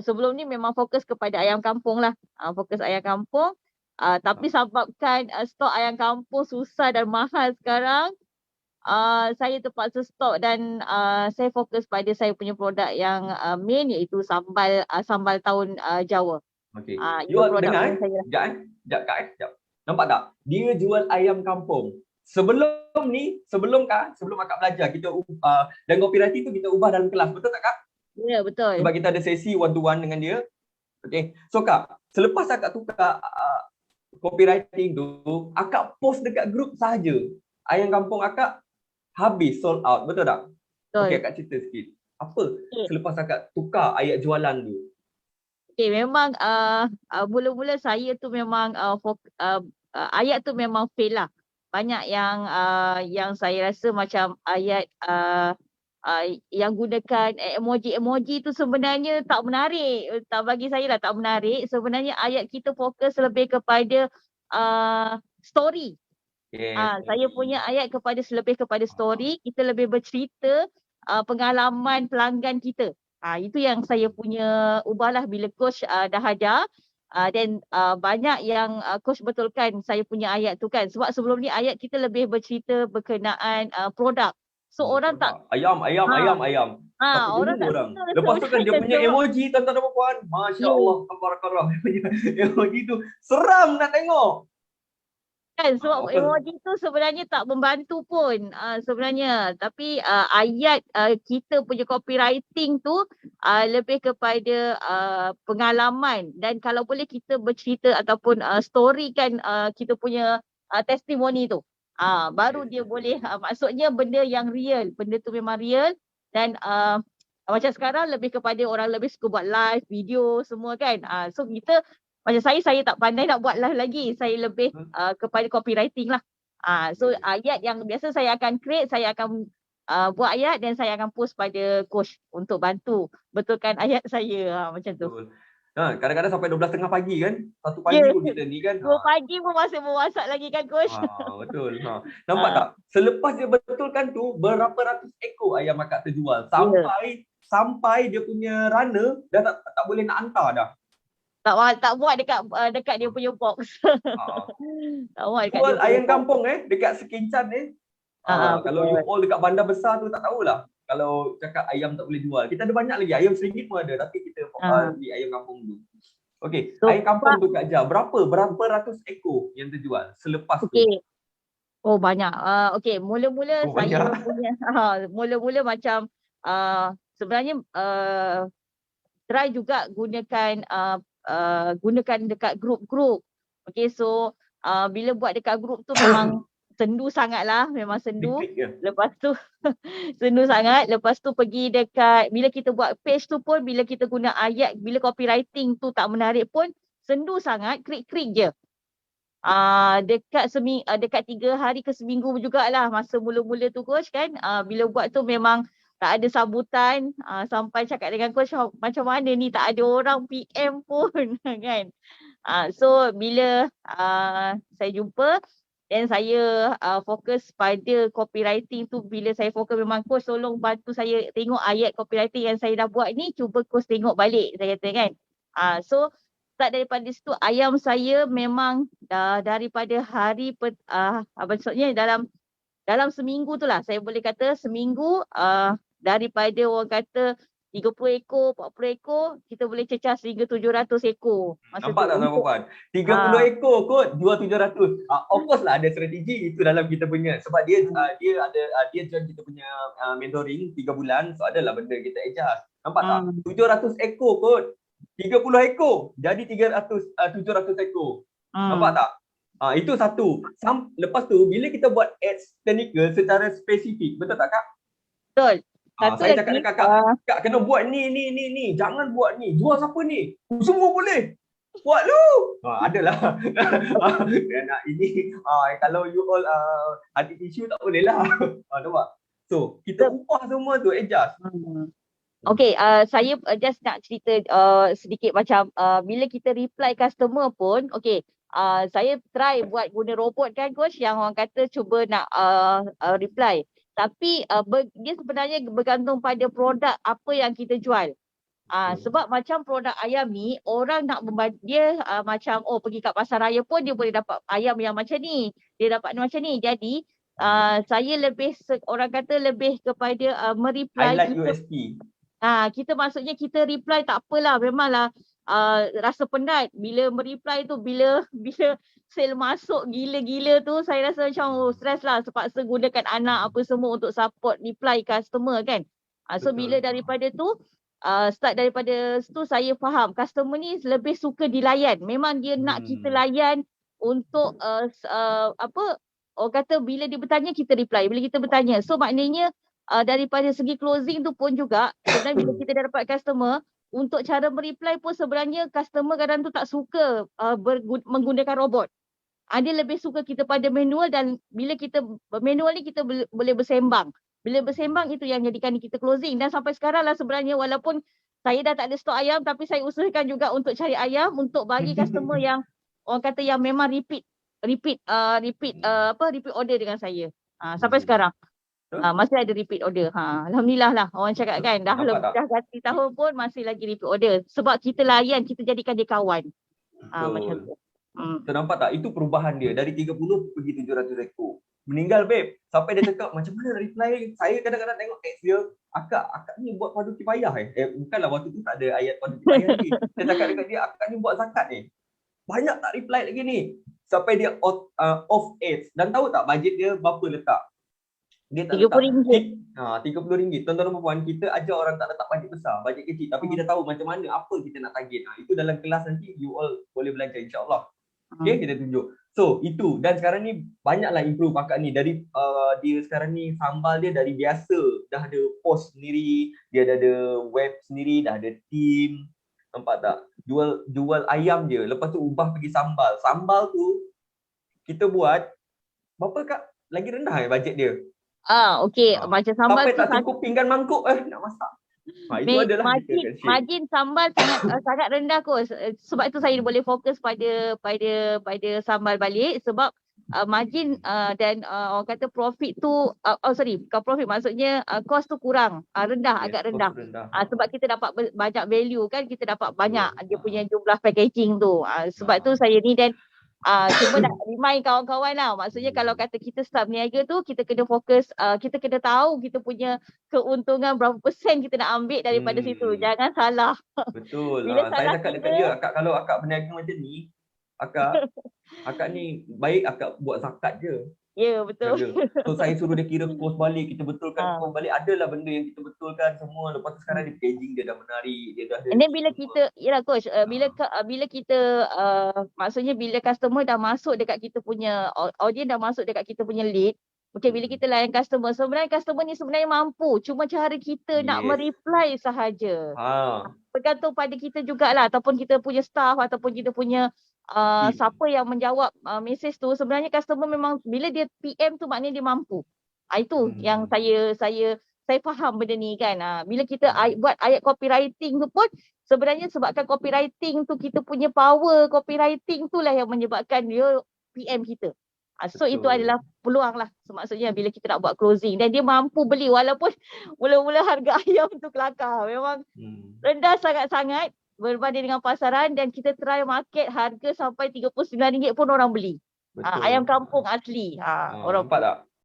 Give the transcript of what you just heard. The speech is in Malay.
sebelum ni memang fokus kepada ayam kampung lah. Fokus ayam kampung. Tapi sebabkan stok ayam kampung susah dan mahal sekarang, saya terpaksa stop dan saya fokus pada saya punya produk yang main, iaitu sambal tahun Jawa. Okey. You Itu all produk dengar main saya lah. Sekejap Kak sekejap. Nampak tak? Dia jual ayam kampung. Sebelum akak belajar, kita dan copywriting tu kita ubah dalam kelas. Betul tak Kak? Ya, betul. Sebab kita ada sesi one to one dengan dia. Okey. So Kak, selepas akak tukar copywriting tu, akak post dekat grup sahaja. Ayam kampung akak habis sold out. Betul tak? Betul. Okey, akak cerita sikit. Apa Okay. selepas akak tukar ayat jualan tu? Okay, memang mula-mula saya tu memang ayat tu memang fail lah. Banyak yang saya rasa macam ayat yang gunakan emoji tu sebenarnya tak menarik. Tak, bagi saya lah tak menarik. Sebenarnya ayat kita fokus lebih kepada story. Saya punya ayat lebih kepada story. Kita lebih bercerita pengalaman pelanggan kita. Itu yang saya punya ubahlah bila coach dah ajar. Dan banyak yang coach betulkan saya punya ayat tu kan. Sebab sebelum ni ayat kita lebih bercerita berkenaan produk. So orang tak ayam. Tapi orang tak orang. suka Lepas tu kan dia sebenarnya punya sebab emoji tuan-tuan dan puan. Masya-Allah, ya. tabarakallah. Dia punya emoji tu seram nak tengok. Kan sebab emoji tu sebenarnya tak membantu pun sebenarnya, tapi ayat kita punya copywriting tu lebih kepada pengalaman, dan kalau boleh kita bercerita ataupun story kan kita punya testimoni tu, baru dia boleh maksudnya benda yang real, benda tu memang real. Dan macam sekarang lebih kepada orang lebih suka buat live video semua kan, so kita macam saya tak pandai nak buat live lagi. Saya lebih kepada copywriting lah. So ayat yang biasa saya akan create, saya akan buat ayat dan saya akan post pada coach untuk bantu betulkan ayat saya, macam tu. Betul. Kadang-kadang sampai 12.30 pagi kan. 1 pagi Ya, pun kita ni kan. 2 pagi pun masih memasak lagi kan coach. Betul. Nampak tak? Selepas dia betulkan tu, berapa ratus ekor ayam akak terjual. Sampai dia punya runner dah tak boleh nak hantar dah. Tak buat dekat dia punya box. Tak buat dekat Jual dia punya ayam box. kampung dekat Sekincan kalau you all dekat bandar besar tu tak tahulah. Kalau cakap ayam tak boleh jual. Kita ada banyak lagi. Ayam RM1 pun ada. Tapi kita di ayam kampung tu. Okey. So, ayam kampung tu Kak Jah. Berapa ratus ekor yang terjual selepas tu? Oh banyak. Okey, mula-mula saya punya mula-mula macam sebenarnya try juga gunakan dekat grup-grup. Okey, so bila buat dekat grup tu memang sendu sangatlah, memang sendu. Lepas tu sendu sangat. Lepas tu pergi dekat, bila kita buat page tu pun, bila kita guna ayat, bila copywriting tu tak menarik pun sendu sangat, klik-klik je. Dekat 3 hari ke seminggu jugalah masa mula-mula tu coach kan. Bila buat tu memang tak ada sambutan, sampai cakap dengan coach macam mana ni tak ada orang PM pun kan. So bila saya jumpa dan saya fokus pada copywriting tu, bila saya fokus memang coach tolong bantu saya tengok ayat copywriting yang saya dah buat ni, cuba coach tengok balik, saya kata kan. So start daripada situ ayam saya memang daripada hari maksudnya dalam seminggu tu lah, saya boleh kata seminggu daripada orang kata 30 ekor, 40 ekor, kita boleh cecah sehingga 700 ekor. Nampak tak tuan-puan? 30 ekor kot jual 700. Of course lah ada strategi itu dalam kita punya. Sebab dia join kita punya mentoring 3 bulan. So adalah benda kita adjust. Nampak tak? 700 ekor kot. 30 ekor jadi 700 ekor. Nampak tak? Itu satu. Lepas tu bila kita buat ads technical secara spesifik, betul tak Kak? Betul. Saya cakap dekat Kak kena buat ni. Jangan buat ni. Jual siapa ni? Semua boleh. Buat lu. Adalah. Ini kalau you all ada isu tak boleh lah. Nampak? So, kita ubah semua tu, adjust. Okay, saya just nak cerita sedikit macam bila kita reply customer pun, okay, saya try buat guna robot kan coach, yang orang kata cuba nak reply. Tapi dia sebenarnya bergantung pada produk apa yang kita jual. Sebab macam produk ayam ni orang nak dia macam pergi kat pasar raya pun dia boleh dapat ayam yang macam ni. Dia dapat macam ni. Jadi saya lebih orang kata lebih kepada mereply Highlight kita. USP. Kita maksudnya kita reply tak apalah, memanglah rasa penat bila mereply tu, bila sale masuk gila-gila tu saya rasa macam stress lah, terpaksa gunakan anak apa semua untuk support reply customer kan. So Betul. bila daripada tu start daripada tu saya faham customer ni lebih suka dilayan. Memang dia nak kita layan untuk orang kata bila dia bertanya kita reply, bila kita bertanya. So maknanya daripada segi closing tu pun juga sebenarnya bila kita dah dapat customer, untuk cara mereply pun sebenarnya customer kadang tu tak suka menggunakan robot. Dia lebih suka kita pada manual, dan bila kita manual ni kita boleh bersembang. Bila bersembang itu yang jadikan kita closing. Dan sampai sekarang lah sebenarnya walaupun saya dah tak ada stok ayam, tapi saya usahakan juga untuk cari ayam untuk bagi customer yang orang kata yang memang repeat order dengan saya. Sampai sekarang. Masih ada repeat order. Alhamdulillah lah orang cakap kan dah ganti tahun pun masih lagi repeat order. Sebab kita layan, kita jadikan dia kawan. Macam tu. Kita nampak tak? Itu perubahan dia. Dari 30 pergi 700 ekor. Meninggal babe. Sampai dia cakap macam mana reply. Saya kadang-kadang tengok teks dia. Akak ni buat padu kifayah bukanlah waktu tu tak ada ayat padu kifayah ni. Saya cakap dekat dia, akak ni buat zakat ni. Banyak tak reply lagi ni. Sampai dia off ads. Dan tahu tak bajet dia berapa letak? Dia tak RM30. RM30. Tuan-tuan dan puan, kita ajar orang tak letak bajet besar, bajet kecil. Tapi kita tahu macam mana, apa kita nak target. Itu dalam kelas nanti you all boleh belajar insya-Allah. Okay, kita tunjuk. So, itu. Dan sekarang ni banyaklah improve akak ni. Dari dia sekarang ni sambal dia dari biasa. Dah ada post sendiri, dia dah ada web sendiri, dah ada team. Nampak tak? Jual ayam je. Lepas tu ubah pergi sambal. Sambal tu kita buat berapa kak? Lagi rendah bajet dia. Okey, macam sambal sampai tu tak cukup pinggan mangkuk nak masak. Itu adalah margin sambal sangat rendah kot. Sebab itu saya boleh fokus pada sambal balik, sebab margin dan orang kata profit tu bukan profit, maksudnya cost tu kurang, agak rendah. Sebab kita dapat banyak value kan, kita dapat banyak dia punya jumlah packaging tu. Sebab tu saya ni dan cuma nak remind kawan-kawan lah. Maksudnya kalau kata kita start berniaga tu, kita kena fokus, kita kena tahu kita punya keuntungan berapa persen kita nak ambil daripada situ. Jangan salah. Betul. Saya cakap dekat dia, akak kalau akak berniaga macam ni, akak ni baik akak buat zakat je. Ya, betul. So saya suruh dia kira kos balik, kita betulkan kos balik. Adalah benda yang kita betulkan semua. Lepas tu sekarang dia packaging dia dah menarik, dia dah ada. And then bila kita, yalah coach, bila kita maksudnya bila customer dah masuk dekat kita punya audience, dah masuk dekat kita punya lead. Okay, bila kita layan customer, sebenarnya customer ni sebenarnya mampu. Cuma cara kita nak mereply sahaja. Bergantung pada kita jugalah, ataupun kita punya staff, ataupun kita punya siapa yang menjawab mesej tu. Sebenarnya customer memang bila dia PM tu maknanya dia mampu. Itu yang saya faham benda ni kan. Bila kita buat ayat copywriting tu pun sebenarnya sebabkan copywriting tu kita punya power copywriting tu lah yang menyebabkan dia PM kita. So itu adalah peluang lah. So, maksudnya bila kita nak buat closing dan dia mampu beli, walaupun mula-mula harga ayam tu kelakar. Memang rendah sangat-sangat berbanding dengan pasaran, dan kita try market harga sampai RM39 pun orang beli. Ayam kampung asli. Nampak tak?